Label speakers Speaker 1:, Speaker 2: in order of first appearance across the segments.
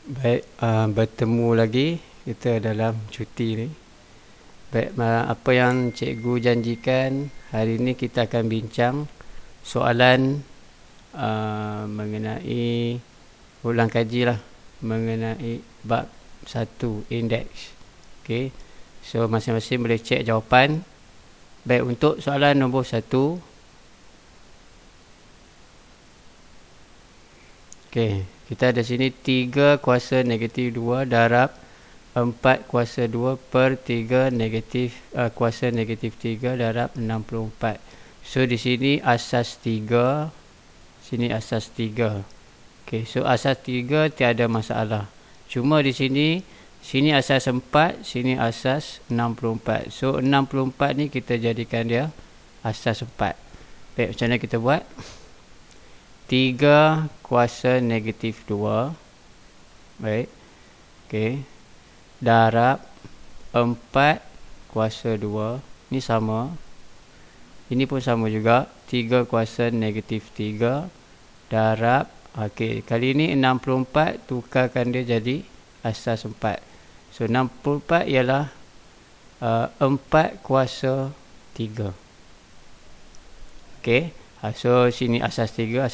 Speaker 1: Baik, bertemu lagi kita dalam cuti ni. Baik, apa yang cikgu janjikan, hari ini kita akan bincang soalan mengenai ulang kaji lah, mengenai bab 1 indeks. Okay, so masing-masing boleh cek jawapan. Baik, untuk soalan nombor 1, okay, kita ada sini 3 kuasa negatif 2 darab 4 kuasa 2 per 3 kuasa negatif 3 darab 64. So di sini asas 3, sini asas 3. Okay, so asas 3 tiada masalah. Cuma di sini asas 4, sini asas 64. So 64 ni kita jadikan dia asas 4. Baik, macam mana kita buat? 3 kuasa negatif 2, baik, okay, darab 4 kuasa 2, ni sama, ini pun sama juga, 3 kuasa negatif 3 darab, okay, kali ini 64 tukarkan dia jadi asas 4. So 64 ialah 4 kuasa 3. Okay, so sini asas 3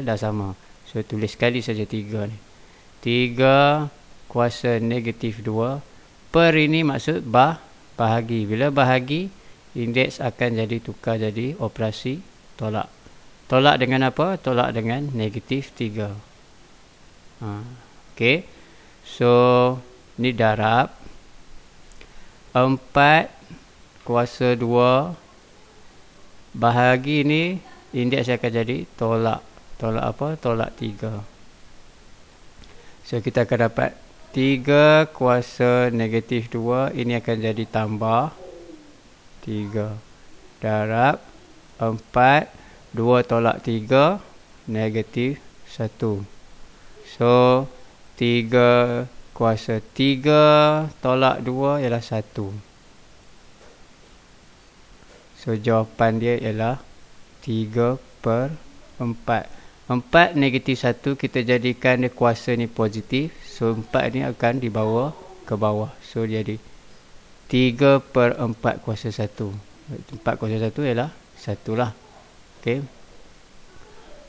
Speaker 1: dah sama. So tulis sekali saja 3 ni. 3 kuasa negatif 2 per ini maksud bahagi. Bila bahagi, indeks akan jadi tukar jadi operasi tolak. Tolak dengan apa? Tolak dengan negatif 3. Okay, so ni darab 4 kuasa 2 bahagi ni, indeks akan jadi tolak. Tolak apa? Tolak 3. So kita akan dapat 3 kuasa negatif 2, ini akan jadi tambah 3 darab 4, 2 tolak 3, negatif 1. So 3 kuasa 3 tolak 2 ialah 1. So jawapan dia ialah 3 per 4. 4 negatif 1 kita jadikan dia kuasa ni positif. So 4 ni akan dibawa ke bawah. So jadi 3 per 4 kuasa 1. 4 kuasa 1 ialah 1 lah. Okay,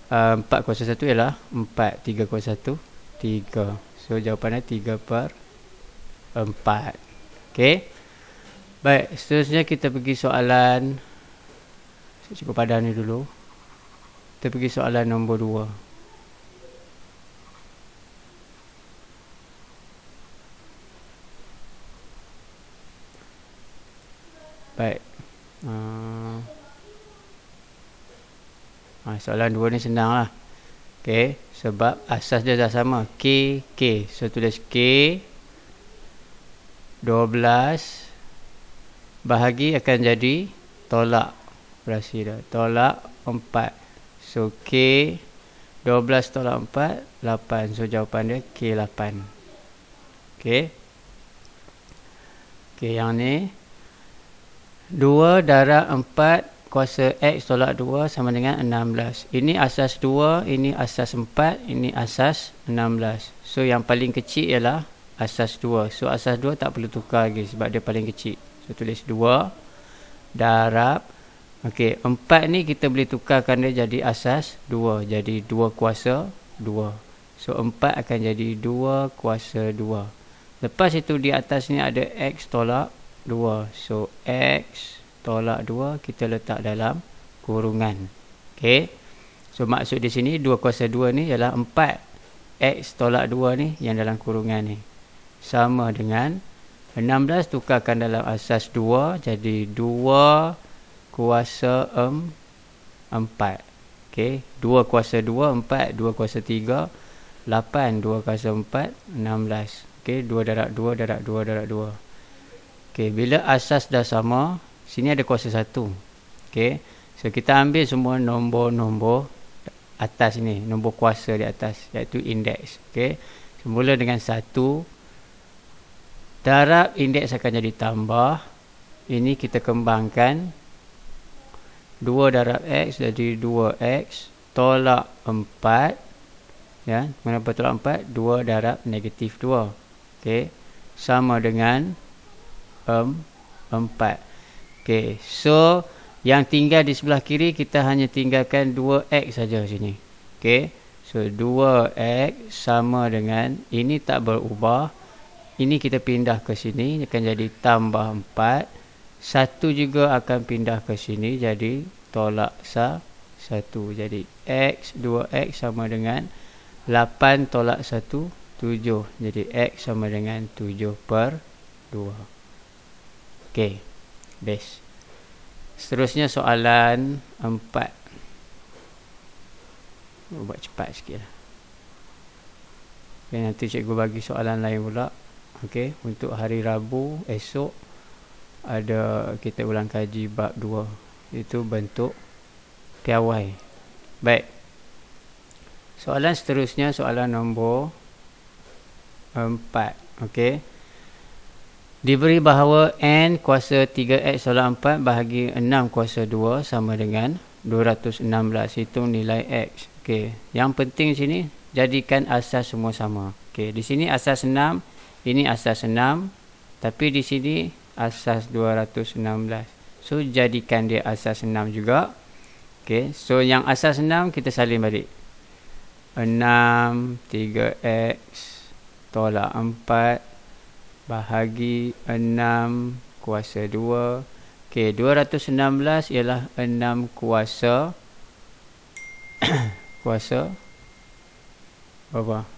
Speaker 1: 4 kuasa 1 ialah 4. 3 kuasa 1, 3. So jawapannya 3 per 4. Okay, baik, seterusnya kita pergi soalan, cukup padan ni dulu. Kita pergi soalan nombor 2. Baik, soalan 2 ni senang lah. Okay, sebab asas dia dah sama, K. So tulis K 12 bahagi akan jadi tolak operasi dah, tolak 4. So K 12 tolak 4, 8. So jawapan dia K8. Okay, yang ni 2 darab 4 kuasa X tolak 2 sama dengan 16. Ini asas 2, ini asas 4, ini asas 16. So yang paling kecil ialah asas 2. So asas 2 tak perlu tukar lagi sebab dia paling kecil. So tulis 2 darab, okay, 4 ni kita boleh tukarkan dia jadi asas 2. Jadi 2 kuasa 2. So 4 akan jadi 2 kuasa 2. Lepas itu di atas ni ada X tolak 2. So X tolak 2 kita letak dalam kurungan. Okay, so maksud di sini 2 kuasa 2 ni ialah 4 X tolak 2 ni yang dalam kurungan ni. Sama dengan 16 tukarkan dalam asas 2 jadi 2 kuasa 4. Okay, 2 kuasa 2, 4. 2 kuasa 3, 8. 2 kuasa 4, 16. Okay, 2 darab 2 darab 2 darab 2. Okay, bila asas dah sama, sini ada kuasa 1. Okay, so kita ambil semua nombor-nombor atas ni, nombor kuasa di atas, iaitu indeks. Okay, semula dengan 1 darab indeks akan jadi tambah. Ini kita kembangkan, 2 darab X jadi 2X tolak 4 Ya, mana tolak 4? 2 darab negatif 2. Okey. Sama dengan 4. Okey. So, yang tinggal di sebelah kiri kita hanya tinggalkan 2x saja sini. Okey. So 2x sama dengan ini tak berubah. Ini kita pindah ke sini akan jadi tambah 4. 1 juga akan pindah ke sini jadi tolak 1. Jadi x 2x sama dengan 8 tolak 1 7. Jadi x sama dengan 7/2. Okey. Best. Seterusnya soalan 4. Buat cepat sikit lah. Okay, nanti cikgu bagi soalan lain pula. Okey, untuk hari Rabu esok ada kita ulang kaji bab 2. Itu bentuk piawai. Baik. Soalan seterusnya soalan nombor 4. Okey. Diberi bahawa n kuasa 3x tolak 4 bahagi 6 kuasa 2 sama dengan 216. Hitung nilai x. Okey, yang penting sini jadikan asas semua sama. Okey, di sini asas 6, ini asas 6, tapi di sini asas 216. So jadikan dia asas 6 juga. Okey, so yang asas 6 kita salin balik. 6 3x tolak 4 bahagi 6 kuasa 2. Okey, 216 ialah 6 kuasa kuasa berapa?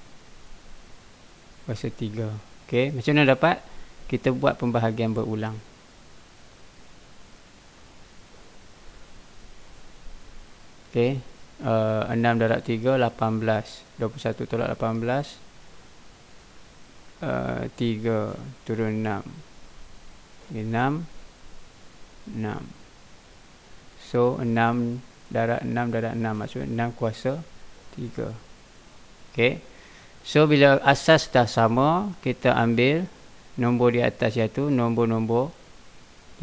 Speaker 1: Kuasa 3. Okey, macam mana dapat? Kita buat pembahagian berulang. Okey, 6 darab 3 18. 21 tolak 18 3 turun 6. 6 6. So 6 darab 6 darab 6 maksud 6 kuasa 3. Okey. So bila asas dah sama, kita ambil nombor di atas iaitu nombor-nombor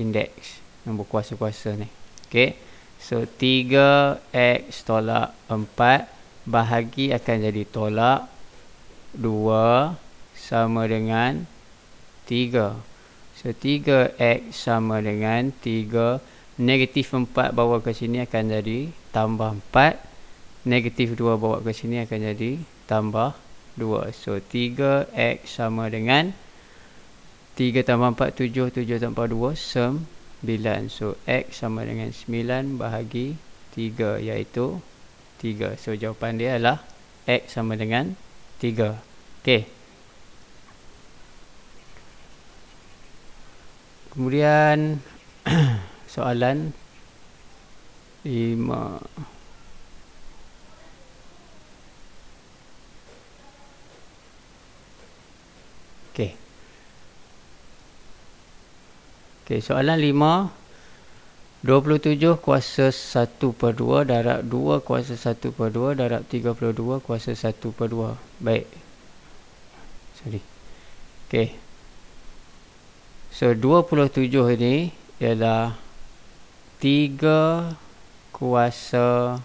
Speaker 1: indeks, nombor kuasa-kuasa ni. Okey. So 3x tolak 4 bahagi akan jadi tolak 2 sama dengan 3. So 3x sama dengan 3. Negatif 4 bawa ke sini akan jadi tambah 4. Negatif 2 bawa ke sini akan jadi tambah 2. So 3x sama dengan 3 tambah 4 7. 7 tambah 2 9. So x sama dengan 9 bahagi 3 iaitu 3. So jawapan dia adalah x sama dengan 3. Okey. Kemudian soalan 5. Okey. Okey, soalan 5. 27 kuasa 1/2 darab 2 kuasa 1/2 darab 32 kuasa 1/2. Baik. Sorry. Okey. So 27 ini ialah 3 kuasa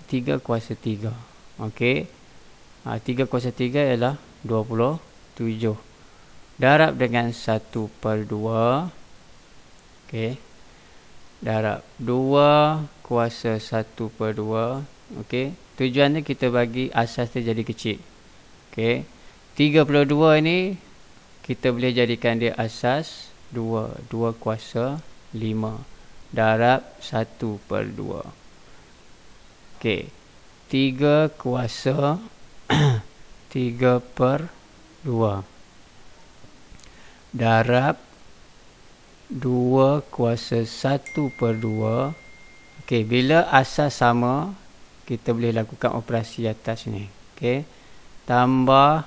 Speaker 1: 3 kuasa 3. Okey. 3 kuasa 3 ialah 27. Darab dengan 1/2. Okey. Darab 2 kuasa 1/2. Okey. Tujuannya kita bagi asas dia jadi kecil. Okey. 32 ini kita boleh jadikan dia asas 2. 2 kuasa 5. Darab 1/2. Okey. 3 kuasa 3/2. Darab 2 kuasa 1/2. Okey, bila asas sama, kita boleh lakukan operasi atas ni. Okey. Tambah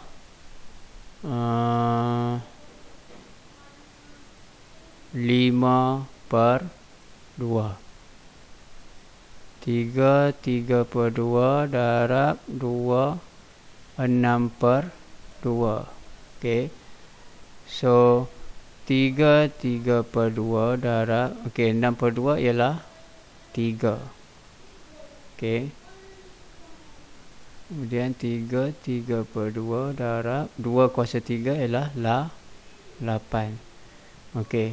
Speaker 1: 5/2. 3/2 darab 2 6/2. Okey. So 3/2 darab 6/2 ialah 3. Okey. Kemudian 3 per 2 darab 2 kuasa 3 ialah 8. Okey.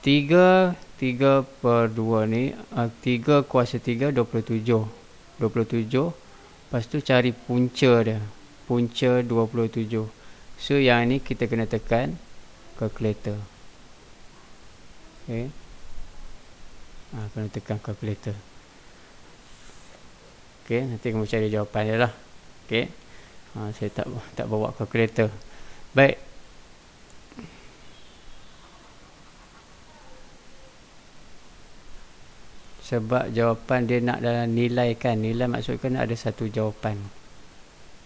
Speaker 1: 3 per 2 ni 3 kuasa 3 27. 27. Lepas tu cari punca dia. Punca 27. So yang ni kita kena tekan kalkulator. Okey. Kena tekan kalkulator. Okey, nanti kamu cari jawapan dia lah. Okey. Saya tak bawa kalkulator. Baik. Sebab jawapan dia nak dalam nilai kan. Nilai maksudkan ada satu jawapan.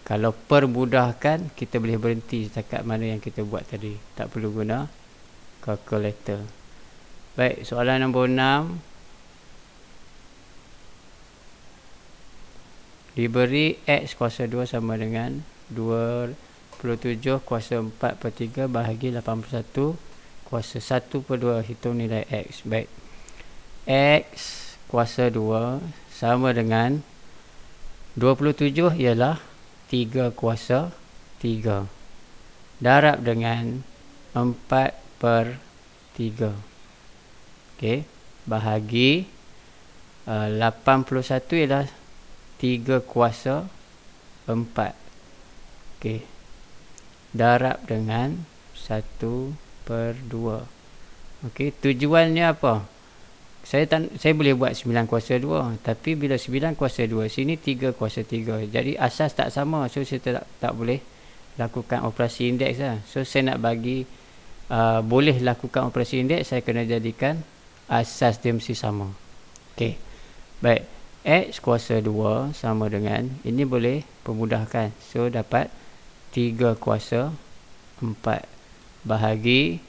Speaker 1: Kalau permudahkan, kita boleh berhenti setakat mana yang kita buat tadi. Tak perlu guna kalkulator. Baik, soalan nombor 6. Diberi X kuasa 2 sama dengan 27 kuasa 4 per 3 bahagi 81 kuasa 1 per 2. Hitung nilai X. Baik. X kuasa 2 sama dengan 27 ialah 3 kuasa 3 darab dengan 4 per 3. Okey. Bahagi 81 ialah 3 kuasa 4. Okey. Darab dengan 1 per 2. Okey. Tujuannya apa? Saya boleh buat 9 kuasa 2. Tapi bila 9 kuasa 2, sini 3 kuasa 3. Jadi asas tak sama. So saya tak boleh lakukan operasi indeks lah. So saya nak bagi boleh lakukan operasi indeks, saya kena jadikan asas dia mesti sama. Okey. Baik. X kuasa 2 sama dengan, ini boleh pemudahkan. So dapat 3 kuasa 4 bahagi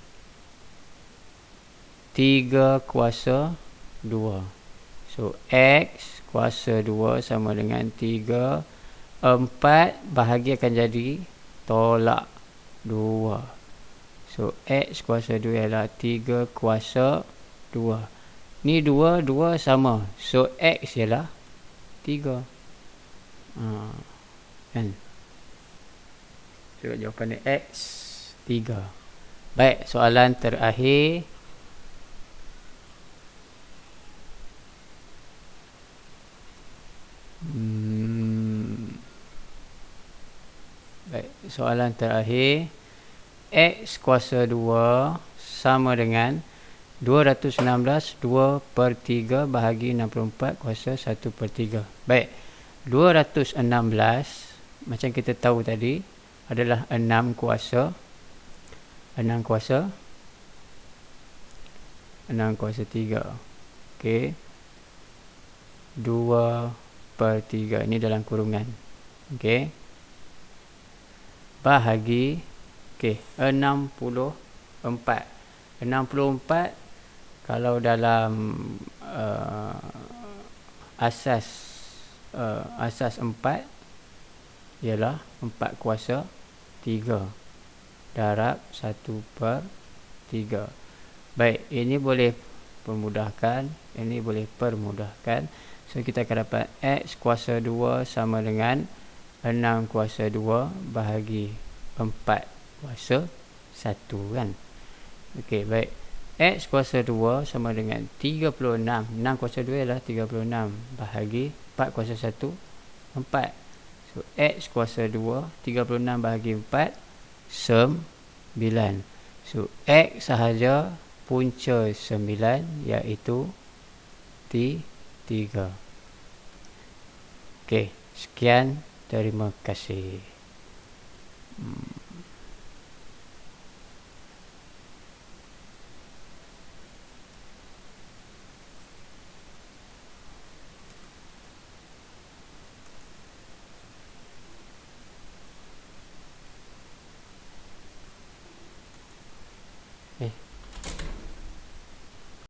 Speaker 1: 3 kuasa 2. So X kuasa 2 sama dengan 3. 4 bahagi akan jadi tolak 2. So X kuasa 2 ialah 3 kuasa 2. Ni 2 sama. So X ialah 3. Kan? So jawapan dia X 3. Baik, soalan terakhir. Baik, soalan terakhir. X kuasa 2 sama dengan 216 2 per 3 bahagi 64 kuasa 1 per 3. Baik, 216 macam kita tahu tadi adalah 6 kuasa 3. Okey. 2 per 3 ini dalam kurungan. Okey. Bahagi 64. 64 kalau dalam asas 4 ialah 4 kuasa 3 darab 1 per 3. Baik, ini boleh permudahkan, ini boleh permudahkan. So kita akan dapat X kuasa 2 sama dengan 6 kuasa 2 bahagi 4 kuasa 1 kan. Okey, baik. X kuasa 2 sama dengan 36. 6 kuasa 2 ialah 36 bahagi 4 kuasa 1, 4. So X kuasa 2, 36 bahagi 4, 9. So X sahaja punca 9 iaitu 3. Okey, sekian, terima kasih.